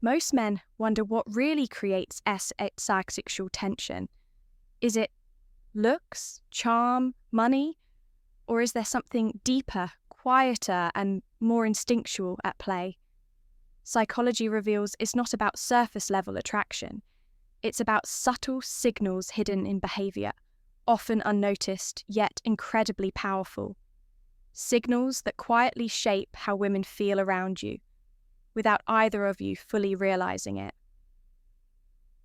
Most men wonder what really creates sexual tension. Is it looks, charm, money, or is there something deeper, quieter, and more instinctual at play? Psychology reveals it's not about surface level attraction. It's about subtle signals hidden in behavior, often unnoticed, yet incredibly powerful. Signals that quietly shape how women feel around you, without either of you fully realizing it.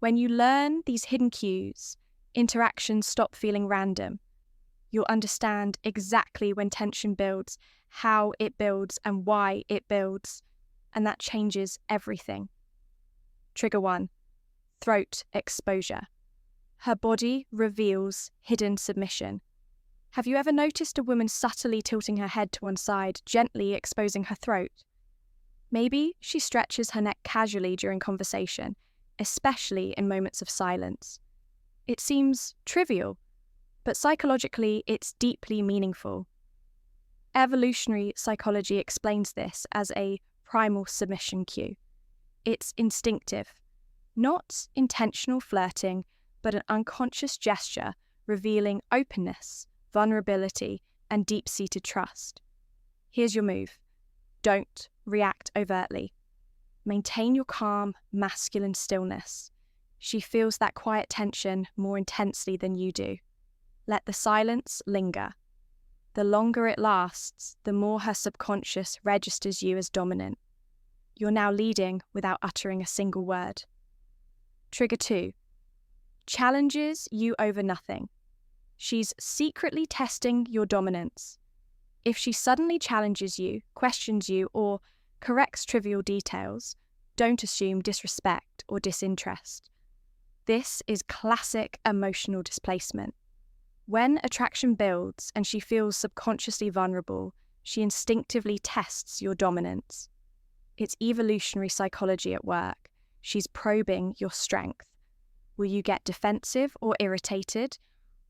When you learn these hidden cues, interactions stop feeling random. You'll understand exactly when tension builds, how it builds, and why it builds, and that changes everything. Trigger 1. Throat exposure. Her body reveals hidden submission. Have you ever noticed a woman subtly tilting her head to one side, gently exposing her throat? Maybe she stretches her neck casually during conversation, especially in moments of silence. It seems trivial, but psychologically it's deeply meaningful. Evolutionary psychology explains this as a primal submission cue. It's instinctive, not intentional flirting, but an unconscious gesture revealing openness, vulnerability, and deep-seated trust. Here's your move. Don't react overtly. Maintain your calm, masculine stillness. She feels that quiet tension more intensely than you do. Let the silence linger. The longer it lasts, the more her subconscious registers you as dominant. You're now leading without uttering a single word. Trigger 2. Challenges you over nothing. She's secretly testing your dominance. If she suddenly challenges you, questions you, or corrects trivial details, don't assume disrespect or disinterest. This is classic emotional displacement. When attraction builds and she feels subconsciously vulnerable, she instinctively tests your dominance. It's evolutionary psychology at work. She's probing your strength. Will you get defensive or irritated?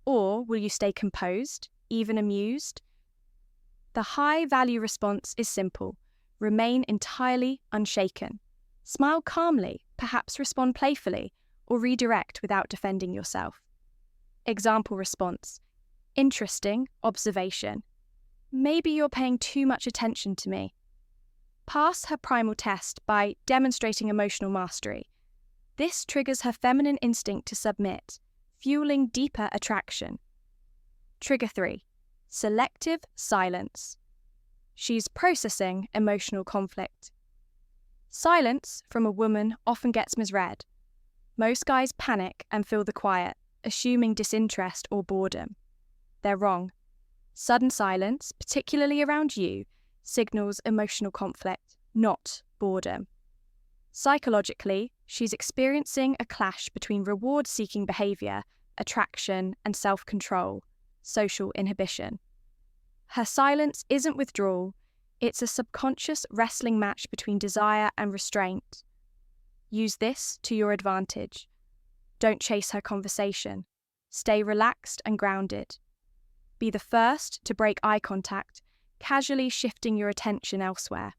Or will you stay composed, even amused? The high-value response is simple. Remain entirely unshaken. Smile calmly, perhaps respond playfully, or redirect without defending yourself. Example response. Interesting observation. Maybe you're paying too much attention to me. Pass her primal test by demonstrating emotional mastery. This triggers her feminine instinct to submit, fueling deeper attraction. Trigger 3. Selective silence. She's processing emotional conflict. Silence from a woman often gets misread. Most guys panic and fill the quiet, assuming disinterest or boredom. They're wrong. Sudden silence, particularly around you, signals emotional conflict, not boredom. Psychologically, she's experiencing a clash between reward-seeking behavior, attraction, and self-control, social inhibition. Her silence isn't withdrawal, it's a subconscious wrestling match between desire and restraint. Use this to your advantage. Don't chase her conversation. Stay relaxed and grounded. Be the first to break eye contact, casually shifting your attention elsewhere.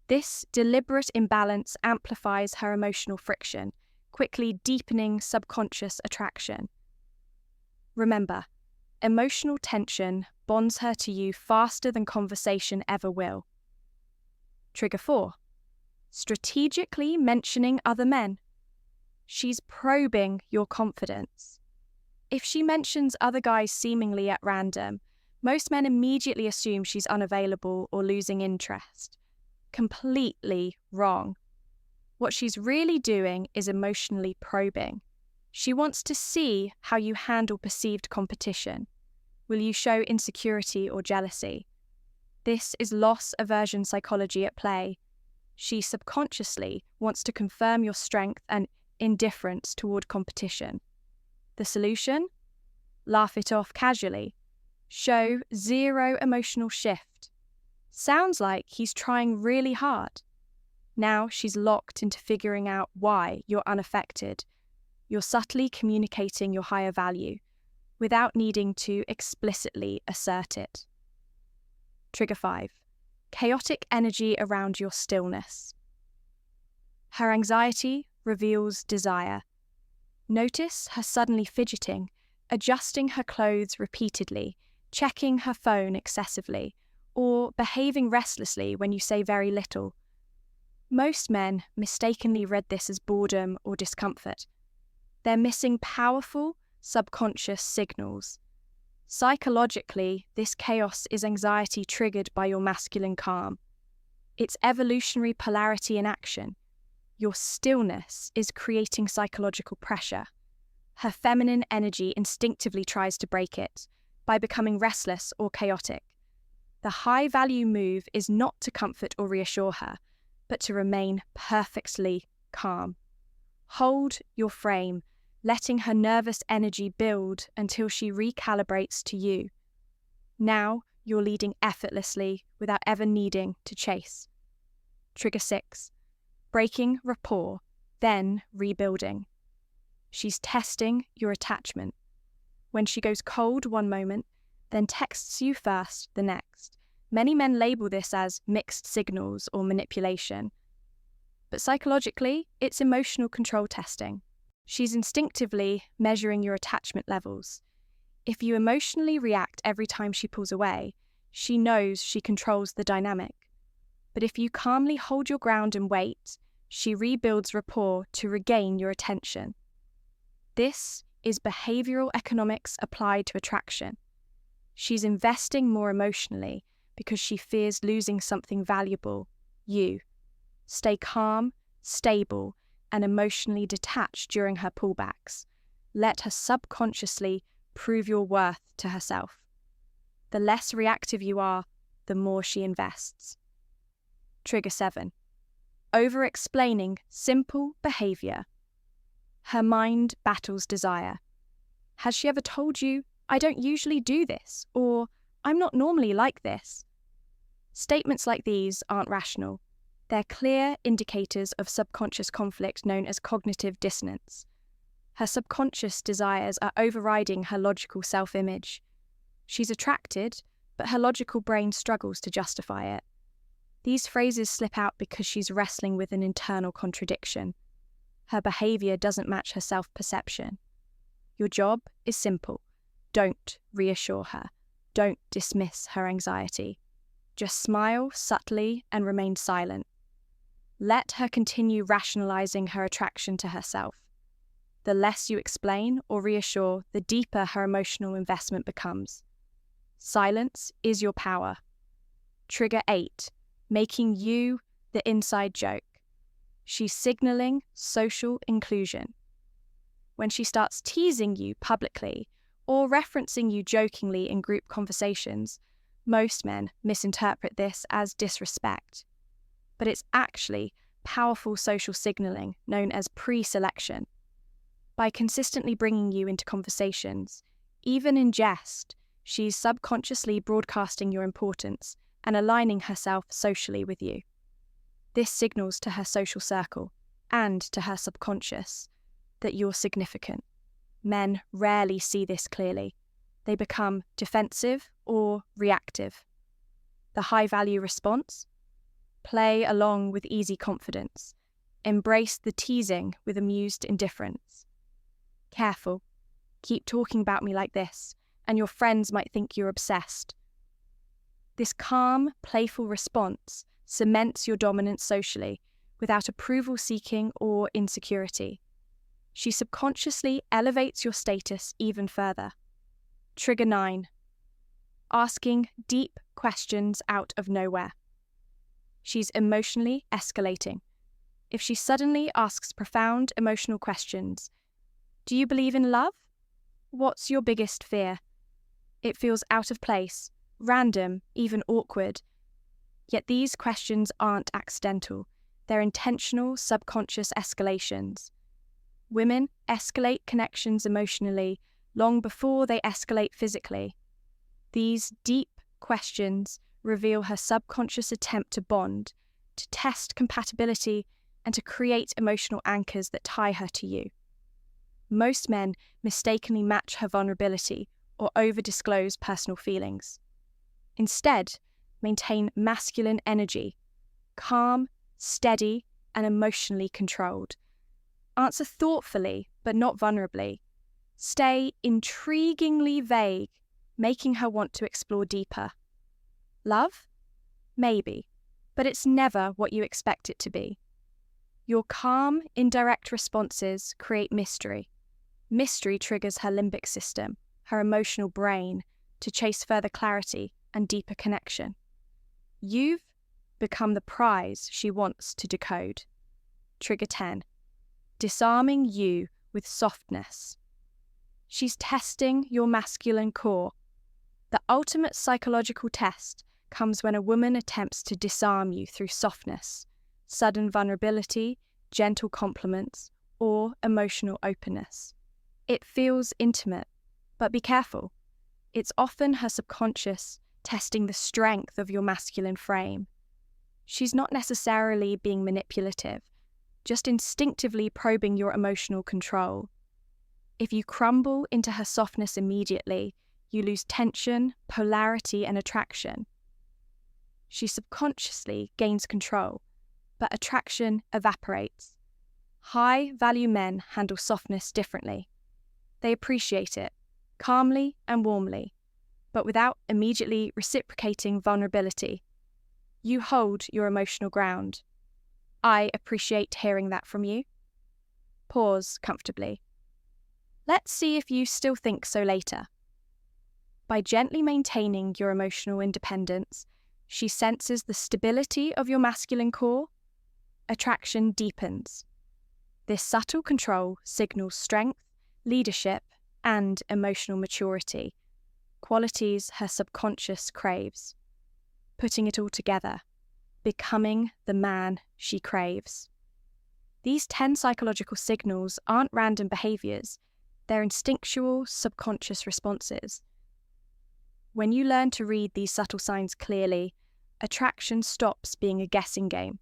This deliberate imbalance amplifies her emotional friction, quickly deepening subconscious attraction. Remember, emotional tension bonds her to you faster than conversation ever will. Trigger 4. Strategically mentioning other men. She's probing your confidence. If she mentions other guys seemingly at random, most men immediately assume she's unavailable or losing interest. Completely wrong. What she's really doing is emotionally probing. She wants to see how you handle perceived competition. Will you show insecurity or jealousy? This is loss aversion psychology at play. She subconsciously wants to confirm your strength and indifference toward competition. The solution? Laugh it off casually. Show zero emotional shift. Sounds like he's trying really hard. Now she's locked into figuring out why you're unaffected. You're subtly communicating your higher value without needing to explicitly assert it. Trigger 5. Chaotic energy around your stillness. Her anxiety reveals desire. Notice her suddenly fidgeting, adjusting her clothes repeatedly, checking her phone excessively, or behaving restlessly when you say very little. Most men mistakenly read this as boredom or discomfort. They're missing powerful, subconscious signals. Psychologically, this chaos is anxiety triggered by your masculine calm. It's evolutionary polarity in action. Your stillness is creating psychological pressure. Her feminine energy instinctively tries to break it by becoming restless or chaotic. The high-value move is not to comfort or reassure her, but to remain perfectly calm. Hold your frame, letting her nervous energy build until she recalibrates to you. Now you're leading effortlessly without ever needing to chase. Trigger 6. Breaking rapport, then rebuilding. She's testing your attachment. When she goes cold one moment, then texts you first the next. Many men label this as mixed signals or manipulation. But psychologically, it's emotional control testing. She's instinctively measuring your attachment levels. If you emotionally react every time she pulls away, she knows she controls the dynamic. But if you calmly hold your ground and wait, she rebuilds rapport to regain your attention. This is behavioral economics applied to attraction. She's investing more emotionally because she fears losing something valuable, you. Stay calm, stable, and emotionally detached during her pullbacks. Let her subconsciously prove your worth to herself. The less reactive you are, the more she invests. Trigger 7. Over-explaining simple behavior. Her mind battles desire. Has she ever told you, "I don't usually do this," or "I'm not normally like this"? Statements like these aren't rational. They're clear indicators of subconscious conflict known as cognitive dissonance. Her subconscious desires are overriding her logical self-image. She's attracted, but her logical brain struggles to justify it. These phrases slip out because she's wrestling with an internal contradiction. Her behavior doesn't match her self-perception. Your job is simple. Don't reassure her. Don't dismiss her anxiety. Just smile subtly and remain silent. Let her continue rationalizing her attraction to herself. The less you explain or reassure, the deeper her emotional investment becomes. Silence is your power. Trigger 8. Making you the inside joke. She's signaling social inclusion. When she starts teasing you publicly or referencing you jokingly in group conversations, most men misinterpret this as disrespect. But it's actually powerful social signaling known as pre-selection. By consistently bringing you into conversations, even in jest, she's subconsciously broadcasting your importance and aligning herself socially with you. This signals to her social circle and to her subconscious that you're significant. Men rarely see this clearly. They become defensive or reactive. The high-value response? Play along with easy confidence. Embrace the teasing with amused indifference. Careful. Keep talking about me like this, and your friends might think you're obsessed. This calm, playful response cements your dominance socially without approval-seeking or insecurity. She subconsciously elevates your status even further. Trigger 9. Asking deep questions out of nowhere. She's emotionally escalating. If she suddenly asks profound emotional questions, do you believe in love? What's your biggest fear? It feels out of place, random, even awkward. Yet these questions aren't accidental. They're intentional, subconscious escalations. Women escalate connections emotionally long before they escalate physically. These deep questions reveal her subconscious attempt to bond, to test compatibility, and to create emotional anchors that tie her to you. Most men mistakenly match her vulnerability or over-disclose personal feelings. Instead, maintain masculine energy, calm, steady, and emotionally controlled. Answer thoughtfully, but not vulnerably. Stay intriguingly vague, making her want to explore deeper. Love? Maybe, but it's never what you expect it to be. Your calm, indirect responses create mystery. Mystery triggers her limbic system, her emotional brain, to chase further clarity and deeper connection. You've become the prize she wants to decode. Trigger 10. Disarming you with softness. She's testing your masculine core. The ultimate psychological test comes when a woman attempts to disarm you through softness, sudden vulnerability, gentle compliments, or emotional openness. It feels intimate, but be careful. It's often her subconscious testing the strength of your masculine frame. She's not necessarily being manipulative, just instinctively probing your emotional control. If you crumble into her softness immediately, you lose tension, polarity, and attraction. She subconsciously gains control, but attraction evaporates. High-value men handle softness differently. They appreciate it, calmly and warmly, but without immediately reciprocating vulnerability. You hold your emotional ground. I appreciate hearing that from you. Pause comfortably. Let's see if you still think so later. By gently maintaining your emotional independence, she senses the stability of your masculine core. Attraction deepens. This subtle control signals strength, leadership, and emotional maturity, qualities her subconscious craves. Putting it all together, becoming the man she craves. These 10 psychological signals aren't random behaviors, they're instinctual, subconscious responses. When you learn to read these subtle signs clearly, attraction stops being a guessing game.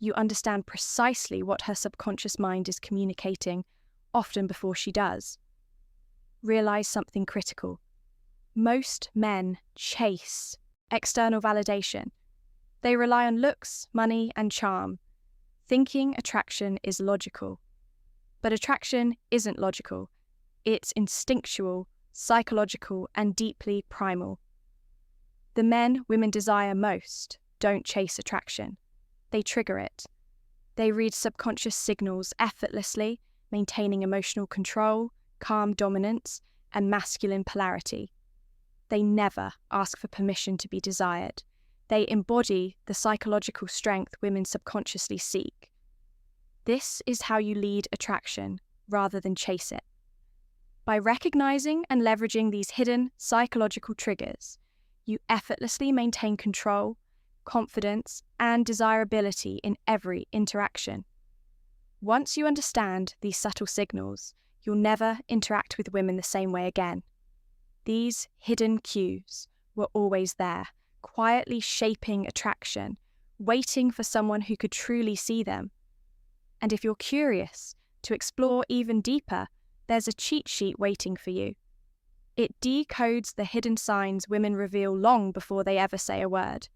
You understand precisely what her subconscious mind is communicating, often before she does. Realize something critical. Most men chase external validation. They rely on looks, money, and charm, thinking attraction is logical. But attraction isn't logical. It's instinctual, psychological, and deeply primal. The men women desire most don't chase attraction. They trigger it. They read subconscious signals effortlessly, maintaining emotional control, calm dominance, and masculine polarity. They never ask for permission to be desired. They embody the psychological strength women subconsciously seek. This is how you lead attraction rather than chase it. By recognizing and leveraging these hidden psychological triggers, you effortlessly maintain control, confidence, and desirability in every interaction. Once you understand these subtle signals, you'll never interact with women the same way again. These hidden cues were always there, quietly shaping attraction, waiting for someone who could truly see them. And if you're curious to explore even deeper, there's a cheat sheet waiting for you. It decodes the hidden signs women reveal long before they ever say a word.